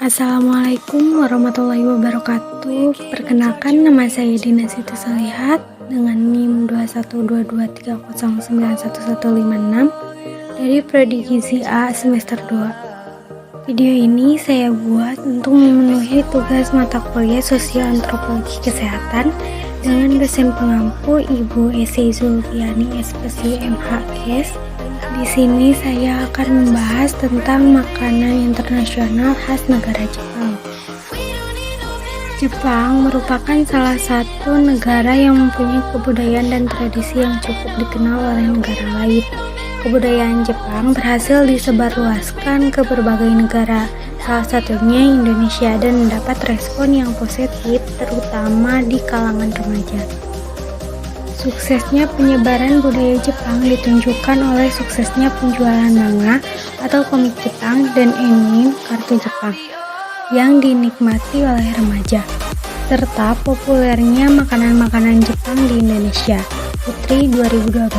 Assalamualaikum warahmatullahi wabarakatuh. Perkenalkan, nama saya Dina Siti Salihat dengan NIM 212230911156 dari Prodi Gizi A semester 2. Video ini saya buat untuk memenuhi tugas mata kuliah Sosial Antropologi Kesehatan dengan dosen pengampu Ibu Esi Zulfiani SPSI MHKes. Di sini saya akan membahas tentang makanan internasional khas negara Jepang. Jepang merupakan salah satu negara yang mempunyai kebudayaan dan tradisi yang cukup dikenal oleh negara lain. Kebudayaan Jepang berhasil disebarluaskan ke berbagai negara, salah satunya Indonesia, dan mendapat respon yang positif terutama di kalangan remaja. Suksesnya penyebaran budaya Jepang ditunjukkan oleh suksesnya penjualan manga atau komik Jepang dan anime kartu Jepang yang dinikmati oleh remaja, serta populernya makanan-makanan Jepang di Indonesia. Putri 2012.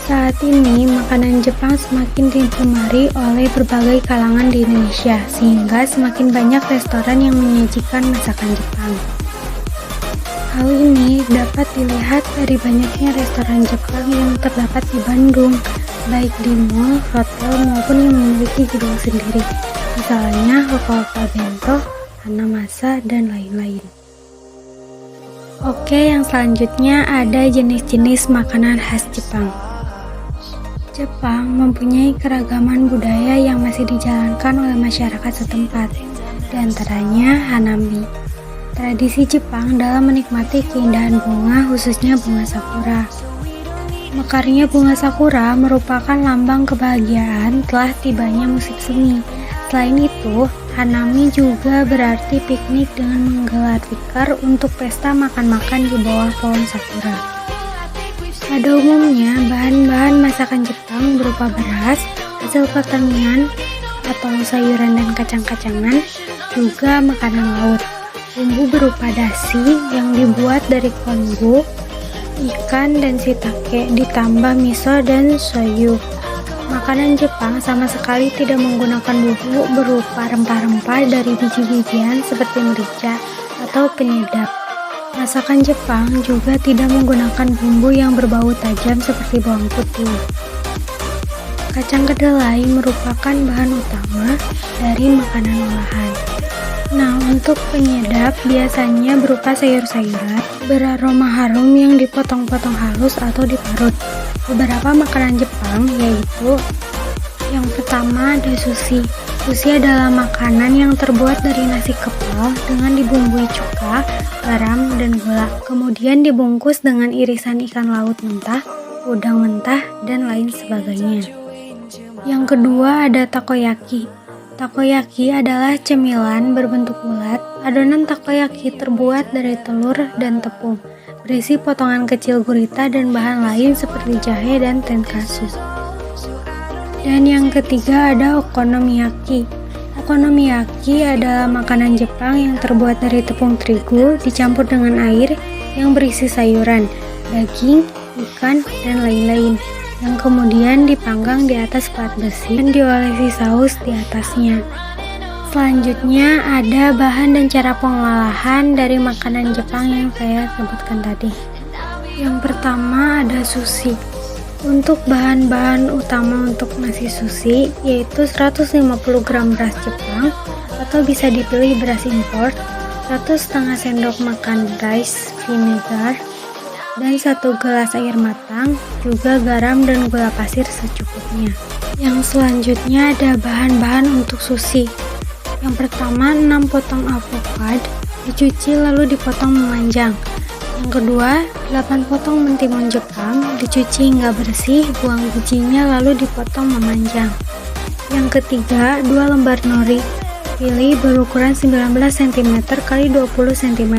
Saat ini makanan Jepang semakin digemari oleh berbagai kalangan di Indonesia, sehingga semakin banyak restoran yang menyajikan masakan Jepang. Hal ini dapat dilihat dari banyaknya restoran Jepang yang terdapat di Bandung, baik di mall, hotel, maupun yang memiliki gedung sendiri. Misalnya Hoka-Hoka Bento, Hanamasa, dan lain-lain. Oke, yang selanjutnya ada jenis-jenis makanan khas Jepang. Jepang mempunyai keragaman budaya yang masih dijalankan oleh masyarakat setempat, di antaranya Hanami. Tradisi Jepang dalam menikmati keindahan bunga, khususnya bunga sakura. Mekarnya bunga sakura merupakan lambang kebahagiaan telah tibanya musim semi. Selain itu, Hanami juga berarti piknik dengan menggelar tikar untuk pesta makan-makan di bawah pohon sakura. Pada umumnya, bahan-bahan masakan Jepang berupa beras, hasil pertanian, atau sayuran dan kacang-kacangan, juga makanan laut. Bumbu berupa dashi yang dibuat dari konbu, ikan, dan shiitake, ditambah miso dan shoyu. Makanan Jepang sama sekali tidak menggunakan bumbu berupa rempah-rempah dari biji-bijian seperti merica atau penyedap. Masakan Jepang juga tidak menggunakan bumbu yang berbau tajam seperti bawang putih. Kacang kedelai merupakan bahan utama dari makanan olahan. Nah, untuk penyedap biasanya berupa sayur-sayuran beraroma harum yang dipotong-potong halus atau diparut. Beberapa makanan Jepang yaitu yang pertama ada sushi. Sushi adalah makanan yang terbuat dari nasi kepal dengan dibumbui cuka, garam, dan gula. Kemudian dibungkus dengan irisan ikan laut mentah, udang mentah, dan lain sebagainya. Yang kedua ada takoyaki. Takoyaki adalah cemilan berbentuk bulat. Adonan takoyaki terbuat dari telur dan tepung, berisi potongan kecil gurita dan bahan lain seperti jahe dan tenkatsu. Dan yang ketiga ada okonomiyaki. Okonomiyaki adalah makanan Jepang yang terbuat dari tepung terigu dicampur dengan air yang berisi sayuran, daging, ikan, dan lain-lain, yang kemudian dipanggang di atas plat besi dan diolesi saus di atasnya. Selanjutnya ada bahan dan cara pengolahan dari makanan Jepang yang saya sebutkan tadi. Yang pertama ada sushi. Untuk bahan-bahan utama untuk nasi sushi yaitu 150 gram beras Jepang atau bisa dipilih beras impor, 1,5 sendok makan rice vinegar, dan 1 gelas air matang, juga garam dan gula pasir secukupnya. Yang selanjutnya ada bahan-bahan untuk sushi. Yang pertama 6 potong avocado, dicuci lalu dipotong memanjang. Yang kedua 8 potong mentimun Jepang, dicuci hingga bersih, buang bijinya lalu dipotong memanjang. Yang ketiga 2 lembar nori, pilih berukuran 19 cm x 20 cm.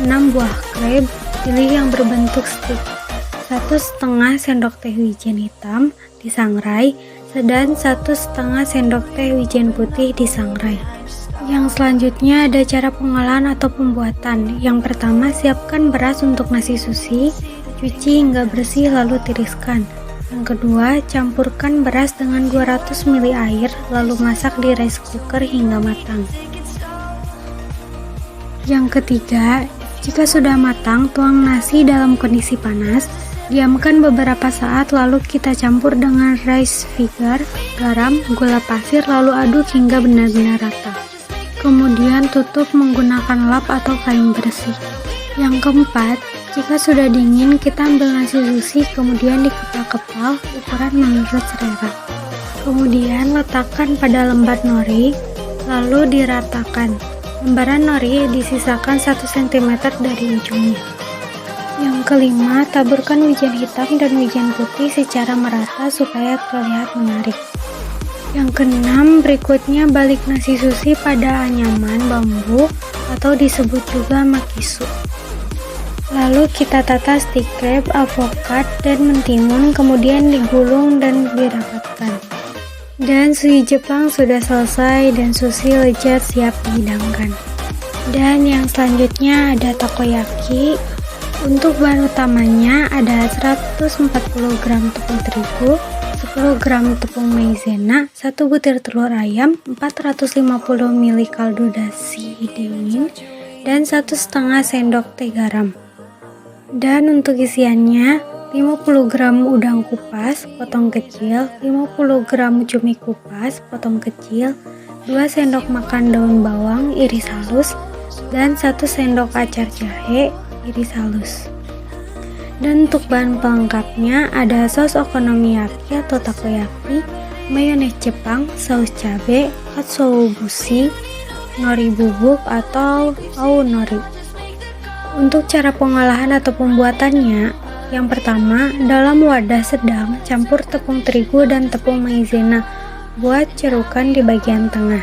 6 buah krab, pilih yang berbentuk stik. 1,5 sendok teh wijen hitam disangrai, dan 1,5 sendok teh wijen putih disangrai. Yang selanjutnya ada cara pengolahan atau pembuatan. Yang pertama, siapkan beras untuk nasi sushi, cuci hingga bersih lalu tiriskan. Yang kedua, campurkan beras dengan 200 ml air lalu masak di rice cooker hingga matang. Yang ketiga, jika sudah matang, tuang nasi dalam kondisi panas, diamkan beberapa saat lalu kita campur dengan rice vinegar, garam, gula pasir lalu aduk hingga benar-benar rata. Kemudian tutup menggunakan lap atau kain bersih. Yang keempat, jika sudah dingin, kita ambil nasi sushi kemudian dikepal-kepal ukuran menurut selera. Kemudian letakkan pada lembar nori, lalu diratakan. Lembaran nori disisakan 1 cm dari ujungnya. Yang kelima, taburkan wijen hitam dan wijen putih secara merata supaya terlihat menarik. Yang keenam, berikutnya balik nasi sushi pada anyaman bambu atau disebut juga makisu. Lalu kita tata stick crab, avokat, dan mentimun, kemudian digulung dan dirapatkan. Dan sushi Jepang sudah selesai dan sushi lezat siap dihidangkan. Dan yang selanjutnya ada takoyaki. Untuk bahan utamanya ada 140 gram tepung terigu, 10 gram tepung maizena, 1 butir telur ayam, 450 ml kaldu dashi dingin, dan 1,5 sendok teh garam. Dan untuk isiannya 50 gram udang kupas potong kecil, 50 gram cumi kupas potong kecil, 2 sendok makan daun bawang iris halus, dan 1 sendok acar jahe iris halus. Dan untuk bahan pelengkapnya ada saus okonomiyaki atau takoyaki, mayones Jepang, saus cabe, katsuobushi, nori bubuk atau au nori. Untuk cara pengolahan atau pembuatannya, yang pertama, dalam wadah sedang campur tepung terigu dan tepung maizena, buat cerukan di bagian tengah.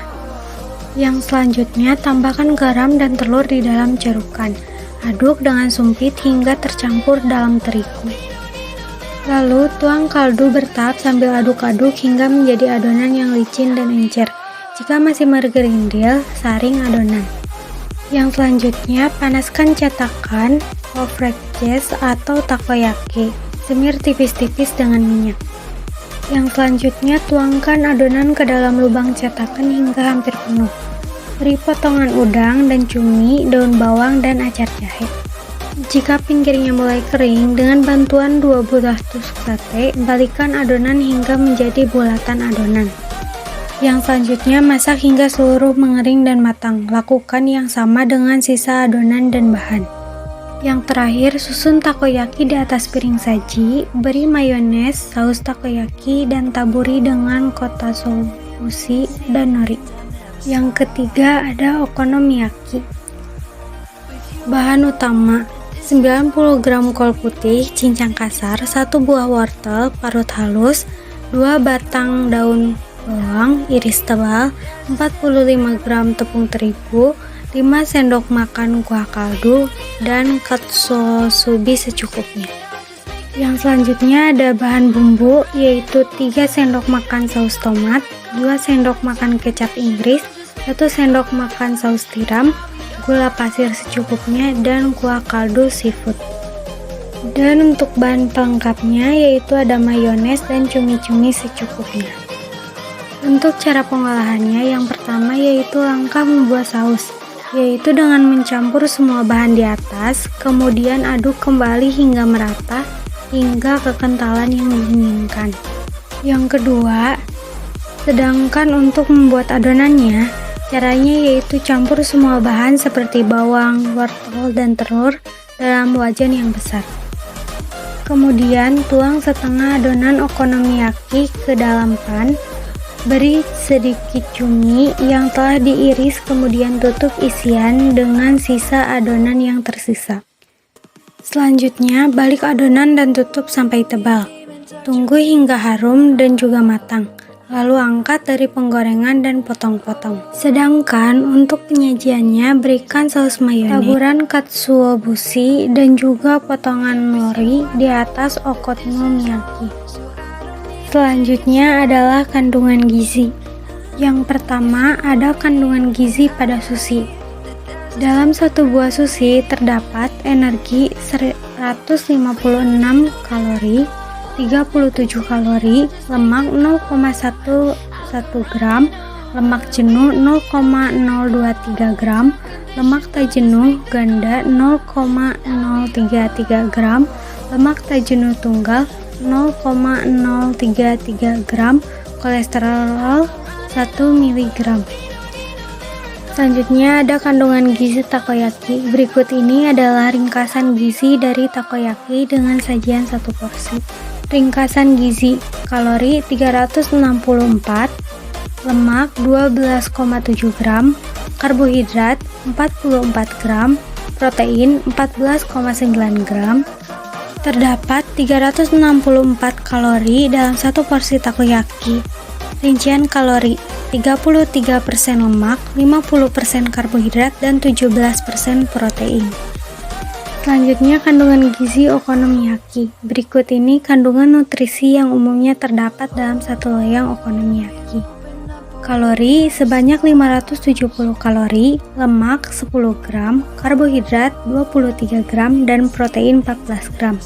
Yang selanjutnya, tambahkan garam dan telur di dalam cerukan. Aduk dengan sumpit hingga tercampur dalam terigu. Lalu tuang kaldu bertahap sambil aduk-aduk hingga menjadi adonan yang licin dan encer. Jika masih bergerindil, saring adonan. Yang selanjutnya, panaskan cetakan Ofreches atau takoyaki. Semir tipis-tipis dengan minyak. Yang selanjutnya, tuangkan adonan ke dalam lubang cetakan hingga hampir penuh. Beri potongan udang dan cumi, daun bawang, dan acar jahe. Jika pinggirnya mulai kering, dengan bantuan 2 buah tusuk sate, balikkan adonan hingga menjadi bulatan adonan. Yang selanjutnya, masak hingga seluruh mengering dan matang. Lakukan yang sama dengan sisa adonan dan bahan. Yang terakhir, susun takoyaki di atas piring saji, beri mayones, saus takoyaki, dan taburi dengan katsuobushi dan nori. Yang ketiga ada okonomiyaki. Bahan utama 90 gram kol putih cincang kasar, 1 buah wortel parut halus, 2 batang daun bawang iris tebal, 45 gram tepung terigu, 5 sendok makan kuah kaldu, dan katsuobushi secukupnya. Yang selanjutnya ada bahan bumbu, yaitu 3 sendok makan saus tomat, 2 sendok makan kecap Inggris, 1 sendok makan saus tiram, gula pasir secukupnya, dan kuah kaldu seafood. Dan untuk bahan pelengkapnya yaitu ada mayones dan cumi-cumi secukupnya. Untuk cara pengolahannya, yang pertama yaitu langkah membuat saus, yaitu dengan mencampur semua bahan di atas, kemudian aduk kembali hingga merata, hingga kekentalan yang diinginkan. Yang kedua, sedangkan untuk membuat adonannya, caranya yaitu campur semua bahan seperti bawang, wortel, dan telur dalam wajan yang besar. Kemudian tuang setengah adonan okonomiyaki ke dalam pan, beri sedikit cumi yang telah diiris, kemudian tutup isian dengan sisa adonan yang tersisa. Selanjutnya, balik adonan dan tutup sampai tebal. Tunggu hingga harum dan juga matang. Lalu angkat dari penggorengan dan potong-potong. Sedangkan untuk penyajiannya, berikan saus mayones, taburan katsuobushi, dan juga potongan nori di atas okonomiyaki. Selanjutnya adalah kandungan gizi. Yang pertama ada kandungan gizi pada sushi. Dalam satu buah sushi terdapat energi 156 kalori, 37 kalori, lemak 0,11 gram, lemak jenuh 0,023 gram, lemak tak jenuh ganda 0,033 gram, lemak tak jenuh tunggal 0,033 gram, kolesterol 1 mg. Selanjutnya ada kandungan gizi takoyaki. Berikut ini adalah ringkasan gizi dari takoyaki dengan sajian satu porsi. Ringkasan gizi: kalori 364, lemak 12,7 gram, karbohidrat 44 gram, protein 14,9 gram. Terdapat 364 kalori dalam satu porsi takoyaki. Rincian kalori: 33% lemak, 50% karbohidrat, dan 17% protein. Selanjutnya kandungan gizi okonomiyaki. Berikut ini kandungan nutrisi yang umumnya terdapat dalam satu loyang okonomiyaki. Kalori sebanyak 570 kalori, lemak 10 gram, karbohidrat 23 gram, dan protein 14 gram.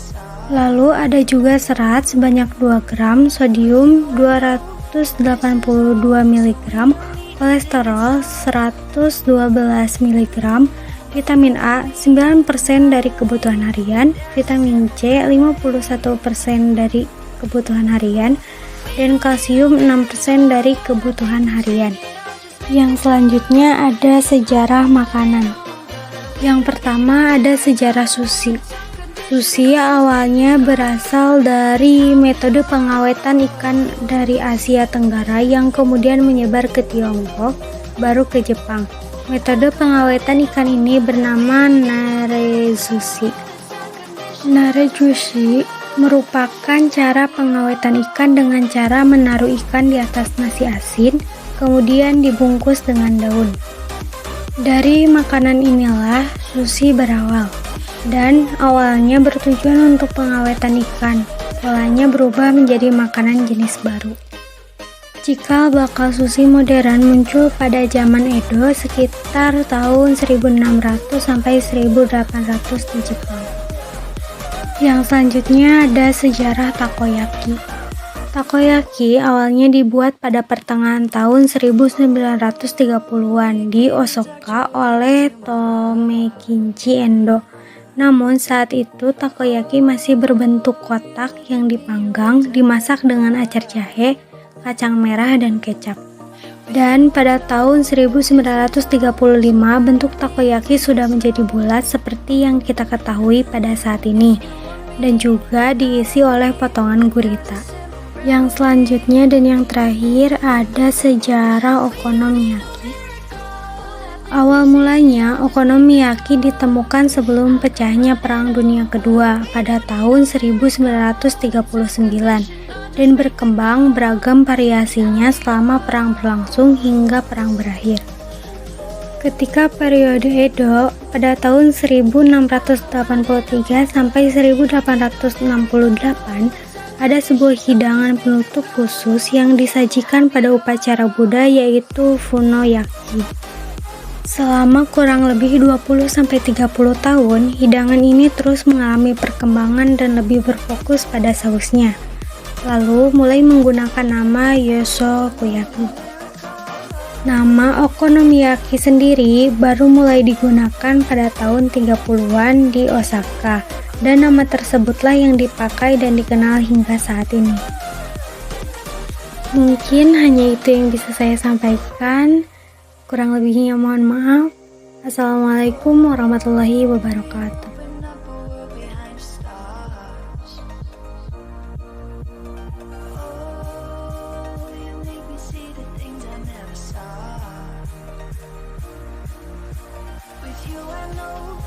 Lalu ada juga serat sebanyak 2 gram, sodium 282 mg, kolesterol 112 mg, vitamin A 9% dari kebutuhan harian, vitamin C 51% dari kebutuhan harian, dan kalsium 6% dari kebutuhan harian. Yang selanjutnya ada sejarah makanan. Yang pertama ada sejarah sushi. Sushi awalnya berasal dari metode pengawetan ikan dari Asia Tenggara yang kemudian menyebar ke Tiongkok, baru ke Jepang. Metode pengawetan ikan ini bernama nare-zushi. Nare-zushi merupakan cara pengawetan ikan dengan cara menaruh ikan di atas nasi asin, kemudian dibungkus dengan daun. Dari makanan inilah sushi berawal. Dan awalnya bertujuan untuk pengawetan ikan, polanya berubah menjadi makanan jenis baru. Cikal bakal sushi modern muncul pada zaman Edo sekitar tahun 1600 sampai 1800 di Jepang. Yang selanjutnya ada sejarah takoyaki. Takoyaki awalnya dibuat pada pertengahan tahun 1930-an di Osaka oleh Tomekinchi Endo. Namun saat itu takoyaki masih berbentuk kotak yang dipanggang, dimasak dengan acar jahe, kacang merah, dan kecap. Dan pada tahun 1935 bentuk takoyaki sudah menjadi bulat seperti yang kita ketahui pada saat ini, dan juga diisi oleh potongan gurita. Yang selanjutnya dan yang terakhir ada sejarah okonomiyaki. Awal mulanya, okonomiyaki ditemukan sebelum pecahnya Perang Dunia Kedua pada tahun 1939 dan berkembang beragam variasinya selama perang berlangsung hingga perang berakhir. Ketika periode Edo pada tahun 1683 sampai 1868, ada sebuah hidangan penutup khusus yang disajikan pada upacara Buddha yaitu funoyaki. Selama kurang lebih 20-30 tahun, hidangan ini terus mengalami perkembangan dan lebih berfokus pada sausnya. Lalu mulai menggunakan nama yosokuyaki. Nama okonomiyaki sendiri baru mulai digunakan pada tahun 30-an di Osaka, dan nama tersebutlah yang dipakai dan dikenal hingga saat ini. Mungkin hanya itu yang bisa saya sampaikan. Kurang lebihnya mohon maaf. Assalamualaikum warahmatullahi wabarakatuh. With you I know